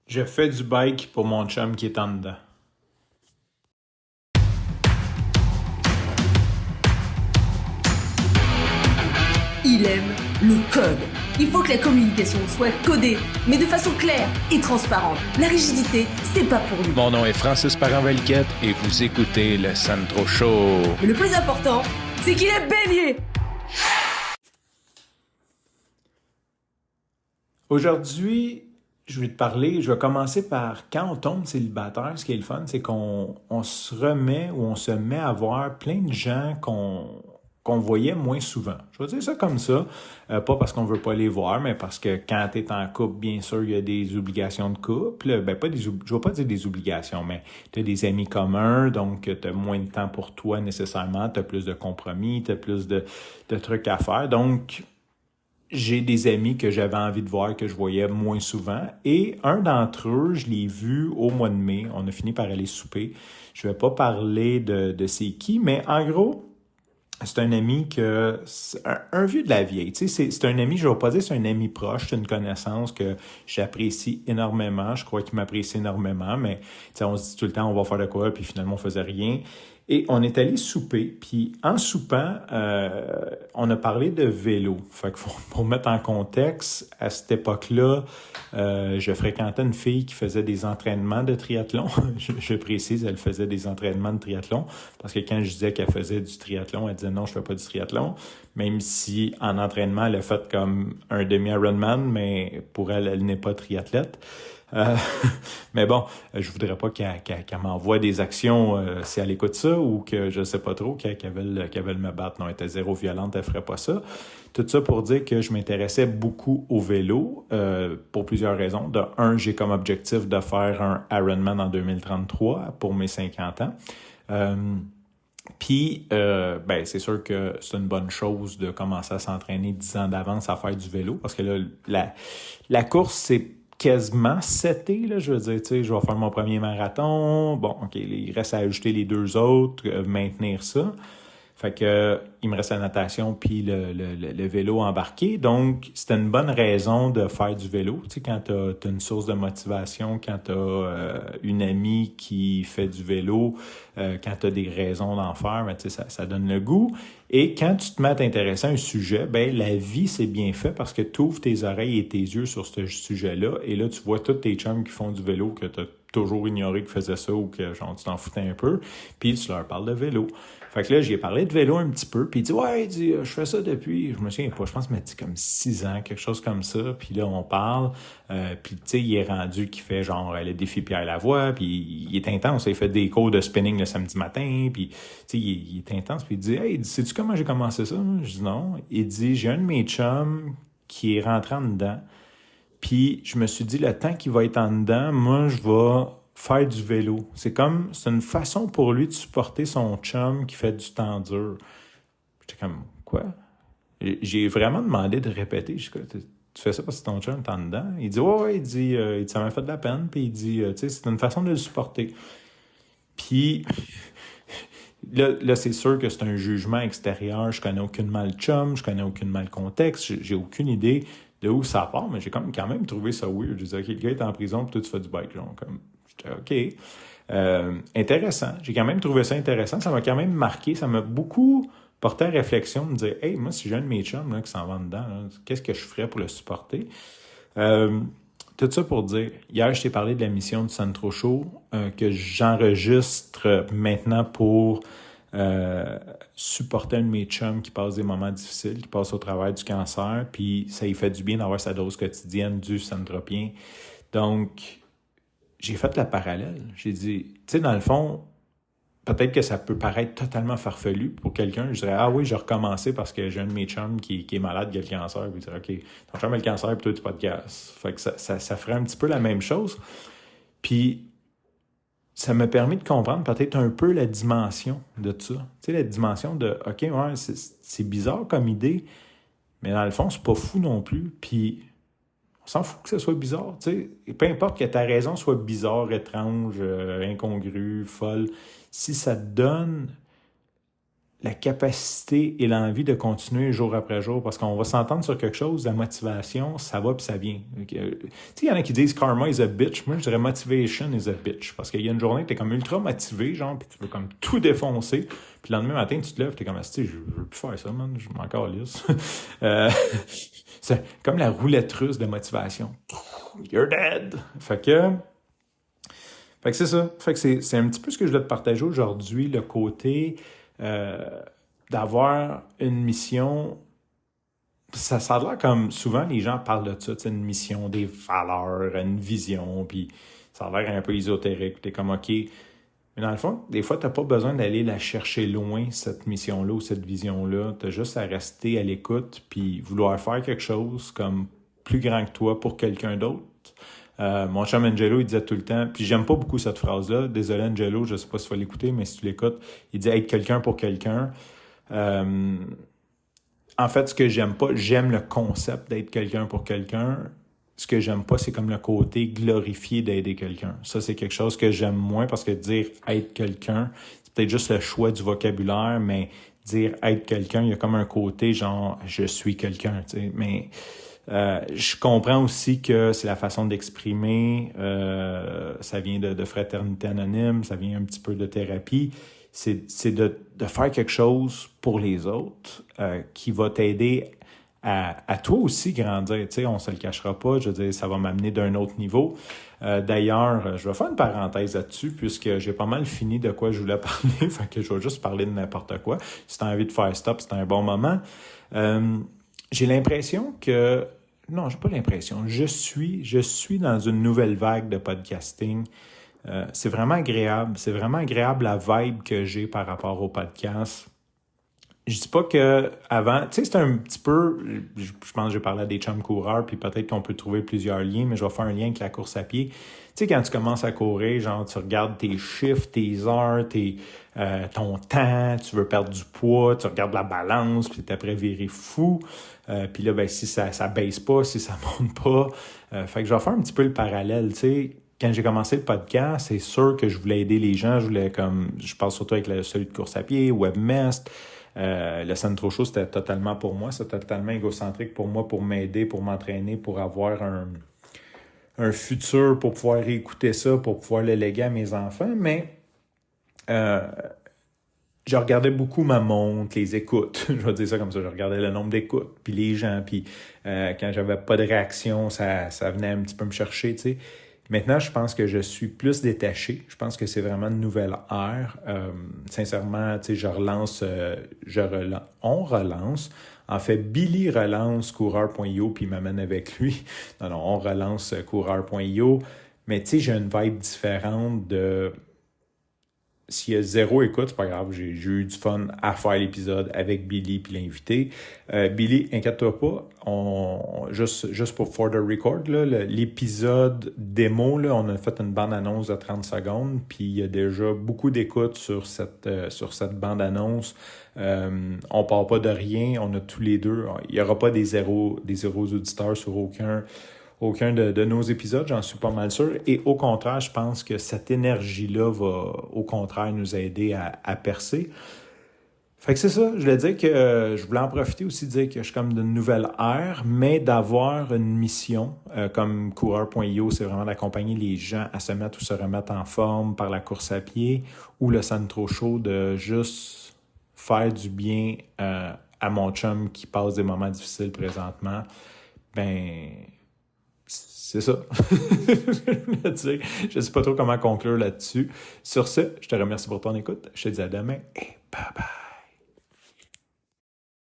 Je fais du bike pour mon chum qui est en dedans. Il aime le code. Il faut que la communication soit codée, mais de façon claire et transparente. La rigidité, c'est pas pour lui. Mon nom est Francis Parent-Valquette et vous écoutez le Sandro Show. Mais le plus important, c'est qu'il est bélier. Aujourd'hui, je vais te parler, je vais commencer par quand on tombe célibataire, ce qui est le fun, c'est qu'on se remet ou on se met à voir plein de gens qu'on voyait moins souvent. Je vais dire ça comme ça, pas parce qu'on veut pas les voir, mais parce que quand tu es en couple, bien sûr, il y a des obligations de couple. Je vais pas dire des obligations, mais tu as des amis communs, donc tu as moins de temps pour toi nécessairement, tu as plus de compromis, tu as plus de trucs à faire. Donc, j'ai des amis que j'avais envie de voir, que je voyais moins souvent. Et un d'entre eux, je l'ai vu au mois de mai. On a fini par aller souper. Je vais pas parler de c'est qui, mais en gros, c'est un ami c'est un vieux de la vieille. Tu sais, c'est un ami, je vais pas dire c'est un ami proche, c'est une connaissance que j'apprécie énormément. Je crois qu'il m'apprécie énormément, mais tu sais, on se dit tout le temps, on va faire de quoi, puis finalement, on faisait rien. Et on est allé souper, puis en soupant, on a parlé de vélo. Fait que pour mettre en contexte, à cette époque-là, je fréquentais une fille qui faisait des entraînements de triathlon. je précise, elle faisait des entraînements de triathlon, parce que quand je disais qu'elle faisait du triathlon, elle disait non, je fais pas du triathlon. Même si en entraînement, elle a fait comme un demi-Ironman, mais pour elle, elle n'est pas triathlète. Mais bon, je voudrais pas qu'elle m'envoie des actions si elle écoute ça ou que je sais pas trop qu'elle veulent me battre. Non, elle était zéro violente, elle ferait pas ça. Tout ça pour dire que je m'intéressais beaucoup au vélo pour plusieurs raisons. De un, j'ai comme objectif de faire un Ironman en 2033 pour mes 50 ans. Puis, c'est sûr que c'est une bonne chose de commencer à s'entraîner 10 ans d'avance à faire du vélo parce que là, la course, c'est quasiment seté, là, je veux dire, tu sais, je vais faire mon premier marathon, bon, OK, il reste à ajouter les deux autres, maintenir ça. Fait que il me reste la natation puis le vélo embarqué. Donc, c'était une bonne raison de faire du vélo. Tu sais, quand t'as une source de motivation, quand t'as une amie qui fait du vélo, quand t'as des raisons d'en faire, ben, tu sais, ça donne le goût. Et quand tu te mets à t'intéresser à un sujet, ben la vie, c'est bien fait parce que tu ouvres tes oreilles et tes yeux sur ce sujet-là. Et là, tu vois tous tes chums qui font du vélo que t'as toujours ignoré qu'ils faisaient ça ou que genre tu t'en foutais un peu. Puis tu leur parles de vélo. Fait que là, j'ai parlé de vélo un petit peu, puis il dit « Ouais, je fais ça depuis... » Je me souviens pas, je pense qu'il m'a dit comme 6 ans, quelque chose comme ça. Puis là, on parle, puis tu sais, il est rendu qu'il fait genre le défi Pierre Lavoie, puis il est intense, il fait des cours de spinning le samedi matin, puis tu sais, il est intense, puis il dit « Hey, sais-tu comment j'ai commencé ça? » Je dis « Non. » Il dit « J'ai un de mes chums qui est rentré en dedans, puis je me suis dit, le temps qu'il va être en dedans, moi, je vais faire du vélo. C'est une façon pour lui de supporter son chum qui fait du temps dur. J'étais comme, quoi? J'ai vraiment demandé de répéter. Je dis, tu fais ça parce que ton chum est en dedans? Il dit, ouais, il dit, ça m'a fait de la peine. Puis il dit, tu sais, c'est une façon de le supporter. Puis là, c'est sûr que c'est un jugement extérieur. Je connais aucunement le chum, je connais aucunement le contexte, j'ai aucune idée de où ça part, mais j'ai quand même trouvé ça weird. Je disais, OK, le gars est en prison, puis toi, tu fais du bike. Genre, comme, j'étais, OK. Intéressant. J'ai quand même trouvé ça intéressant. Ça m'a quand même marqué. Ça m'a beaucoup porté à réflexion de me dire, hey, moi, si j'ai un de mes chums là, qui s'en va dedans, là, qu'est-ce que je ferais pour le supporter? Tout ça pour dire, hier, je t'ai parlé de la mission du Sandro Show que j'enregistre maintenant pour supporter un de mes chums qui passe des moments difficiles, qui passe au travers du cancer, puis ça lui fait du bien d'avoir sa dose quotidienne du Sandropien. Donc, j'ai fait la parallèle. J'ai dit, tu sais, dans le fond, peut-être que ça peut paraître totalement farfelu pour quelqu'un. Je dirais, ah oui, j'ai recommencé parce que j'ai un de mes chums qui est malade, qui a le cancer. Puis je dirais, OK, ton chum a le cancer, puis toi, tu n'as pas de gaz. Fait que ça ferait un petit peu la même chose. Puis, ça m'a permis de comprendre peut-être un peu la dimension de ça. Tu sais, la dimension de, OK, ouais, c'est bizarre comme idée, mais dans le fond, c'est pas fou non plus. Puis, on s'en fout que ce soit bizarre, tu sais. Et peu importe que ta raison soit bizarre, étrange, incongrue, folle, si ça te donne la capacité et l'envie de continuer jour après jour, parce qu'on va s'entendre sur quelque chose, la motivation, ça va puis ça vient. Tu sais, il y en a qui disent « karma is a bitch », moi je dirais « motivation is a bitch », parce qu'il y a une journée que t'es comme ultra motivé, genre, puis tu veux comme tout défoncer, puis le lendemain matin, tu te lèves, t'es comme « je veux plus faire ça, man, je m'en calisse ». C'est comme la roulette russe de motivation. You're dead! Fait que c'est ça. Fait que c'est un petit peu ce que je voulais te partager aujourd'hui, le côté d'avoir une mission. Ça a l'air comme souvent les gens parlent de ça, une mission, des valeurs, une vision, puis ça a l'air un peu ésotérique. T'es comme OK. Mais dans le fond, des fois, t'as pas besoin d'aller la chercher loin, cette mission-là ou cette vision-là. T'as juste à rester à l'écoute puis vouloir faire quelque chose comme plus grand que toi pour quelqu'un d'autre. Mon chum Angelo, il disait tout le temps, puis j'aime pas beaucoup cette phrase-là, désolé Angelo, je sais pas si tu vas l'écouter, mais si tu l'écoutes, il dit être quelqu'un pour quelqu'un. En fait, ce que j'aime pas, j'aime le concept d'être quelqu'un pour quelqu'un. Ce que j'aime pas, c'est comme le côté glorifié d'aider quelqu'un. Ça, c'est quelque chose que j'aime moins parce que dire être quelqu'un, c'est peut-être juste le choix du vocabulaire, mais dire être quelqu'un, il y a comme un côté genre je suis quelqu'un, tu sais, mais je comprends aussi que c'est la façon d'exprimer, ça vient de fraternité anonyme, ça vient un petit peu de thérapie. C'est de faire quelque chose pour les autres qui va t'aider à toi aussi grandir. Tu sais, on se le cachera pas, je veux dire, ça va m'amener d'un autre niveau. D'ailleurs, je vais faire une parenthèse là-dessus puisque j'ai pas mal fini de quoi je voulais parler, fait que je vais juste parler de n'importe quoi. Si tu as envie de faire stop, c'est un bon moment. J'ai l'impression que... Non, j'ai pas l'impression. Je suis dans une nouvelle vague de podcasting. C'est vraiment agréable. C'est vraiment agréable la vibe que j'ai par rapport au podcast. Je dis pas que avant, tu sais, c'est un petit peu, je pense que j'ai parlé à des chums coureurs, puis peut-être qu'on peut trouver plusieurs liens, mais je vais faire un lien avec la course à pied. Tu sais, quand tu commences à courir, genre, tu regardes tes chiffres, tes heures, ton temps, tu veux perdre du poids, tu regardes la balance, puis t'es après viré fou. Puis là, ben, si ça baisse pas, si ça monte pas. Fait que je vais faire un petit peu le parallèle, tu sais. Quand j'ai commencé le podcast, c'est sûr que je voulais aider les gens. Je parle surtout avec celui de course à pied, Webmest. Le Centro Show, c'était totalement pour moi. C'était totalement égocentrique pour moi, pour m'aider, pour m'entraîner, pour avoir un futur, pour pouvoir réécouter ça, pour pouvoir le léguer à mes enfants. Mais je regardais beaucoup ma montre, les écoutes. Je vais dire ça comme ça. Je regardais le nombre d'écoutes, puis les gens. Puis quand j'avais pas de réaction, ça venait un petit peu me chercher, tu sais. Maintenant, je pense que je suis plus détaché. Je pense que c'est vraiment une nouvelle ère. Sincèrement, tu sais, on relance. En fait, Billy relance coureur.io puis il m'amène avec lui. Non, on relance coureur.io. Mais tu sais, j'ai une vibe différente de... S'il y a 0 écoute, c'est pas grave, j'ai eu du fun à faire l'épisode avec Billy puis l'invité. Billy, inquiète-toi pas, juste pour for the record, là, l'épisode démo, là, on a fait une bande-annonce de 30 secondes, puis il y a déjà beaucoup d'écoutes sur cette bande-annonce. On part pas de rien, on a tous les deux, il y aura pas des zéros auditeurs sur aucun de nos épisodes, j'en suis pas mal sûr. Et au contraire, je pense que cette énergie-là va, au contraire, nous aider à percer. Fait que c'est ça, je voulais dire que je voulais en profiter aussi de dire que je suis comme d'une nouvelle ère, mais d'avoir une mission comme coureur.io, c'est vraiment d'accompagner les gens à se mettre ou se remettre en forme par la course à pied ou le Centro Show, de juste faire du bien à mon chum qui passe des moments difficiles présentement. Ben... C'est ça. Je ne sais pas trop comment conclure là-dessus. Sur ce, je te remercie pour ton écoute. Je te dis à demain et bye bye.